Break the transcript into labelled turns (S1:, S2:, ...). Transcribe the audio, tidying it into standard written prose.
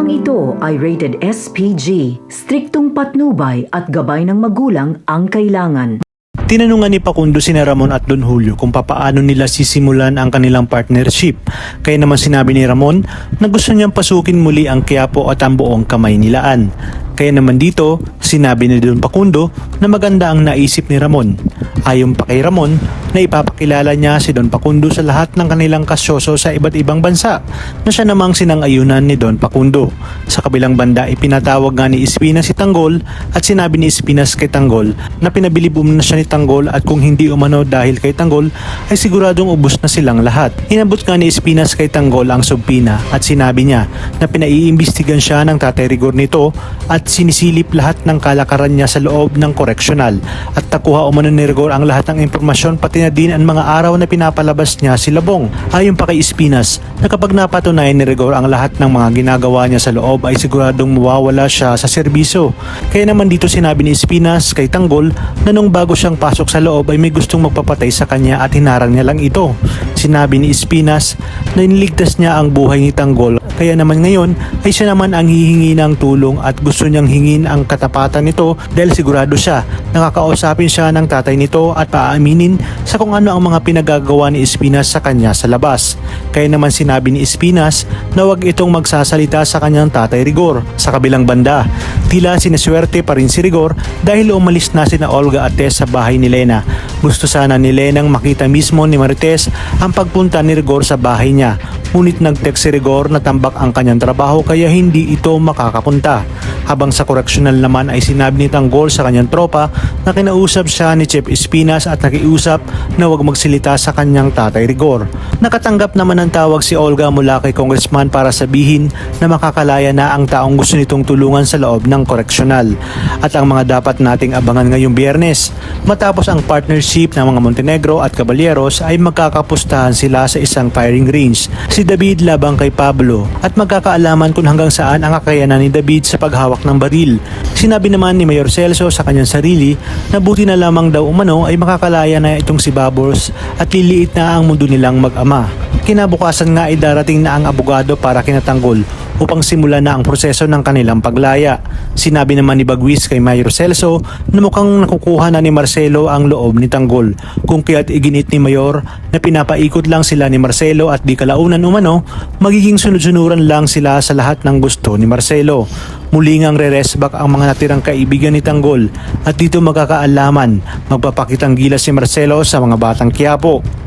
S1: Programang ito ay rated SPG, striktong patnubay at gabay ng magulang ang kailangan.
S2: Tinanungan ni Pakundo sina Ramon at Don Julio kung papaano nila sisimulan ang kanilang partnership. Kaya naman sinabi ni Ramon na gusto niyang pasukin muli ang Quiapo at ang buong Kamaynilaan. Kaya naman dito, sinabi ni Don Pakundo na maganda ang naisip ni Ramon. Ayon pa kay Ramon na ipapakilala niya si Don Pakundo sa lahat ng kanilang kasyoso sa iba't ibang bansa na siya namang sinang-ayunan ni Don Pakundo. Sa kabilang banda, ipinatawag nga ni Espinas si Tanggol at sinabi ni Espinas kay Tanggol na pinabilib na siya ni Tanggol at kung hindi umano dahil kay Tanggol ay siguradong ubos na silang lahat. Inabot nga ni Espinas kay Tanggol ang subpina at sinabi niya na pinaiimbestigan siya ng Tatay Rigor nito at sinisilip lahat ng kalakaran niya sa loob ng koreksyonal at nakuha umano ni Rigor ang lahat ng impormasyon pati na din ang mga araw na pinapalabas niya si Labong. Ayon pa kay Espinas na kapag napatunayan ni Rigor ang lahat ng mga ginagawa niya sa loob ay siguradong mawawala siya sa serbisyo. Kaya naman dito sinabi ni Espinas kay Tanggol na nung bago siyang pasok sa loob ay may gustong magpapatay sa kanya at hinarang niya lang ito. Sinabi ni Espinas na iniligtas niya ang buhay ni Tanggol kaya naman ngayon ay siya naman ang hihingi ng tulong at gusto niyang hingin ang katapatan nito dahil sigurado siya nakakausapin siya ng tatay nito at paaminin sa kung ano ang mga pinagagawa ni Espinas sa kanya sa labas. Kaya naman sinabi ni Espinas na wag itong magsasalita sa kanyang Tatay Rigor. Sa kabilang banda, tila sineswerte pa rin si Rigor dahil umalis na sina Olga at Tess sa bahay ni Lena. Gusto sana ni Lenang makita mismo ni Marites ang pagpunta ni Rigor sa bahay niya. Ngunit nag-text si Rigor na tambak ang kanyang trabaho kaya hindi ito makakapunta. Habang sa koreksyonal naman ay sinabi ni Tanggol sa kanyang tropa na kinausap siya ni Chief Espinas at nakiusap na huwag magsilita sa kanyang Tatay Rigor. Nakatanggap naman ng tawag si Olga mula kay Congressman para sabihin na makakalaya na ang taong gusto nitong tulungan sa loob ng koreksyonal. At ang mga dapat nating abangan ngayong Biyernes. Matapos ang partnership ng mga Montenegro at Caballeros ay magkakapustahan sila sa isang firing range. Si David labang kay Pablo at magkakaalaman kung hanggang saan ang kakayanan ni David sa paghawak ng baril. Sinabi naman ni Mayor Celso sa kanyang sarili na buti na lamang daw umano ay makakalaya na itong si Babors at liliit na ang mundo nilang mag-ama. Kinabukasan nga ay darating na ang abogado para kina Tanggol upang simulan na ang proseso ng kanilang paglaya. Sinabi naman ni Bagwis kay Mayor Celso na mukhang nakukuha na ni Marcelo ang loob ni Tanggol. Kung kaya't iginit ni Mayor na pinapaikot lang sila ni Marcelo at di kalaunan umano, magiging sunod-sunuran lang sila sa lahat ng gusto ni Marcelo. Muli ngang re-resback ang mga natirang kaibigan ni Tanggol at dito magkakaalaman, magpapakitang gilas si Marcelo sa mga batang Quiapo.